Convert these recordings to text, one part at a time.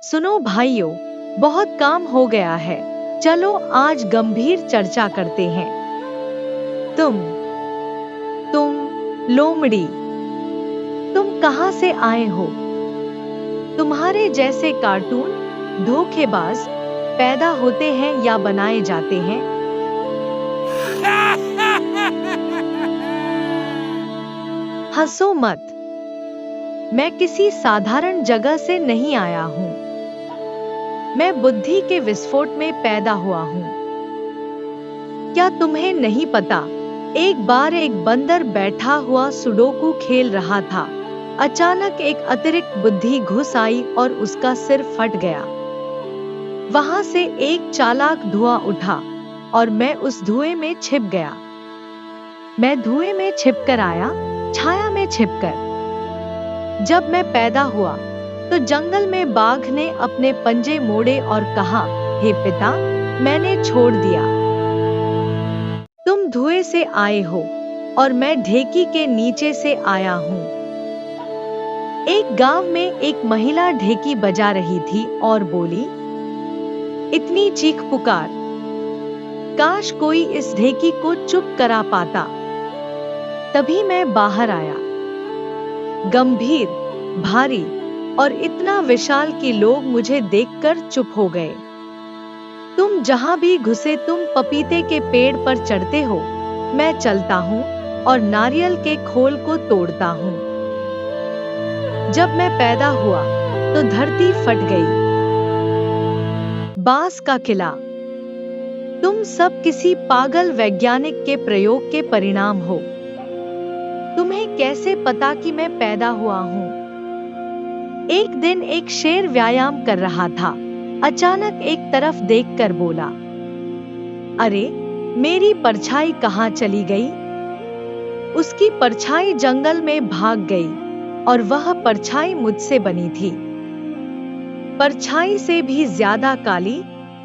सुनो भाइयों, बहुत काम हो गया है। चलो आज गंभीर चर्चा करते हैं। तुम लोमड़ी, तुम कहाँ से आए हो? तुम्हारे जैसे कार्टून धोखेबाज पैदा होते हैं या बनाए जाते हैं? हंसो मत। मैं किसी साधारण जगह से नहीं आया हूँ। मैं बुद्धि के विस्फोट में पैदा हुआ हूँ। क्या तुम्हें नहीं पता? एक बार एक बंदर बैठा हुआ सुडोकू खेल रहा था। अचानक एक अतिरिक्त बुद्धि घुस आई और उसका सिर फट गया। वहां से एक चालाक धुआं उठा और मैं उस धुएं में छिप गया। मैं धुएं में छिपकर आया, छाया में छिपकर। जब मैं पैदा हुआ तो जंगल में बाघ ने अपने पंजे मोड़े और कहा, हे पिता, मैंने छोड़ दिया। तुम धुएं से आए हो और मैं ढेकी के नीचे से आया हूँ। एक गांव में एक महिला ढेकी बजा रही थी और बोली, इतनी चीख पुकार, काश कोई इस ढेकी को चुप करा पाता। तभी मैं बाहर आया, गंभीर, भारी और इतना विशाल कि लोग मुझे देखकर चुप हो गए। तुम जहां भी घुसे तुम पपीते के पेड़ पर चढ़ते हो, मैं चलता हूँ और नारियल के खोल को तोड़ता हूँ। जब मैं पैदा हुआ तो धरती फट गई। बांस का किला। तुम सब किसी पागल वैज्ञानिक के प्रयोग के परिणाम हो। तुम्हें कैसे पता कि मैं पैदा हुआ हूँ? एक दिन एक शेर व्यायाम कर रहा था। अचानक एक तरफ देखकर बोला, अरे, मेरी परछाई कहाँ चली गई? उसकी परछाई जंगल में भाग गई और वह परछाई मुझसे बनी थी। परछाई से भी ज्यादा काली,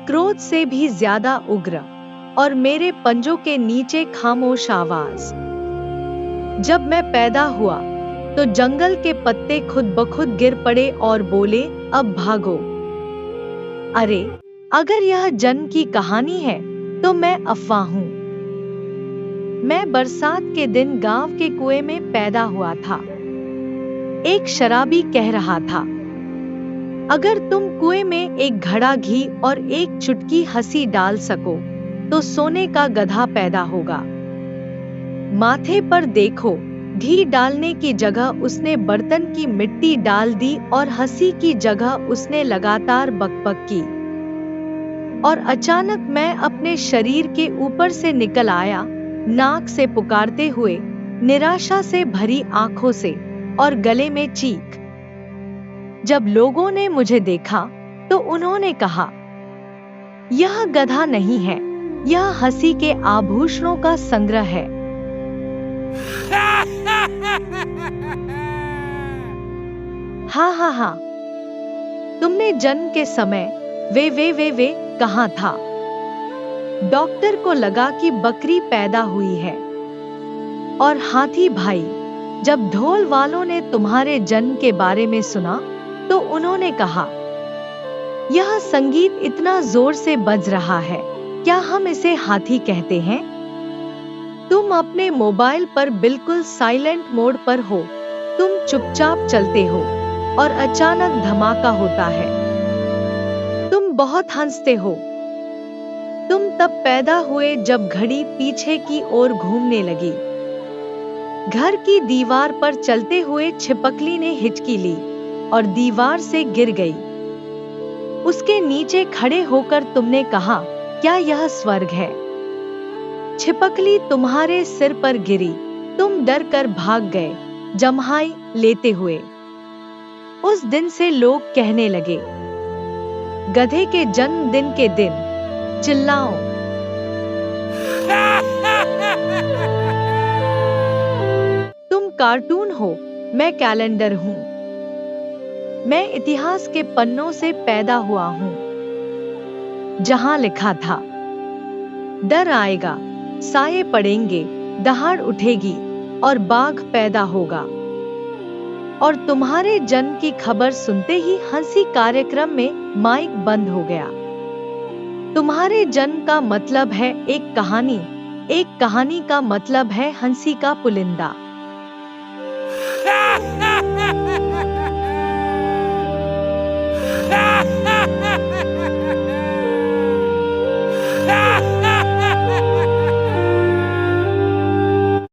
क्रोध से भी ज्यादा उग्र और मेरे पंजों के नीचे खामोश आवाज। जब मैं पैदा हुआ तो जंगल के पत्ते खुद ब खुद गिर पड़े और बोले, अब भागो। अरे, अगर यह जन्म की कहानी है तो मैं अफवाह हूं। मैं बरसात के दिन गांव के कुएं में पैदा हुआ था। एक शराबी कह रहा था, अगर तुम कुएं में एक घड़ा घी और एक चुटकी हंसी डाल सको तो सोने का गधा पैदा होगा। माथे पर देखो, घी डालने की जगह उसने बर्तन की मिट्टी डाल दी और हंसी की जगह उसने लगातार बकबक की। और अचानक मैं अपने शरीर के ऊपर से निकल आया, नाक से पुकारते हुए, निराशा से भरी आंखों से और गले में चीख। जब लोगों ने मुझे देखा तो उन्होंने कहा, यह गधा नहीं है, यह हंसी के आभूषणों का संग्रह है। हाँ, तुमने जन्म के समय वे कहाँ था? डॉक्टर को लगा कि बकरी पैदा हुई है। और हाथी भाई, जब ढोल वालों ने तुम्हारे जन्म के बारे में सुना तो उन्होंने कहा, यह संगीत इतना जोर से बज रहा है, क्या हम इसे हाथी कहते हैं? तुम अपने मोबाइल पर बिल्कुल साइलेंट मोड पर हो, तुम चुपचाप चलते हो और अचानक धमाका होता है। तुम बहुत हंसते हो। तुम तब पैदा हुए जब घड़ी पीछे की ओर घूमने लगी। घर की दीवार पर चलते हुए छिपकली ने हिचकी ली और दीवार से गिर गई। उसके नीचे खड़े होकर तुमने कहा, क्या यह स्वर्ग है? छिपकली तुम्हारे सिर पर गिरी, तुम डर कर भाग गए, जम्हाई लेते हुए। उस दिन से लोग कहने लगे, गधे के जन्मदिन के दिन चिल्लाओ। तुम कार्टून हो, मैं कैलेंडर हूँ। मैं इतिहास के पन्नों से पैदा हुआ हूँ, जहां लिखा था, डर आएगा, साये पड़ेंगे, दहाड़ उठेगी और बाघ पैदा होगा। और तुम्हारे जन्म की खबर सुनते ही हंसी कार्यक्रम में माइक बंद हो गया। तुम्हारे जन्म का मतलब है एक कहानी का मतलब है हंसी का पुलिंदा।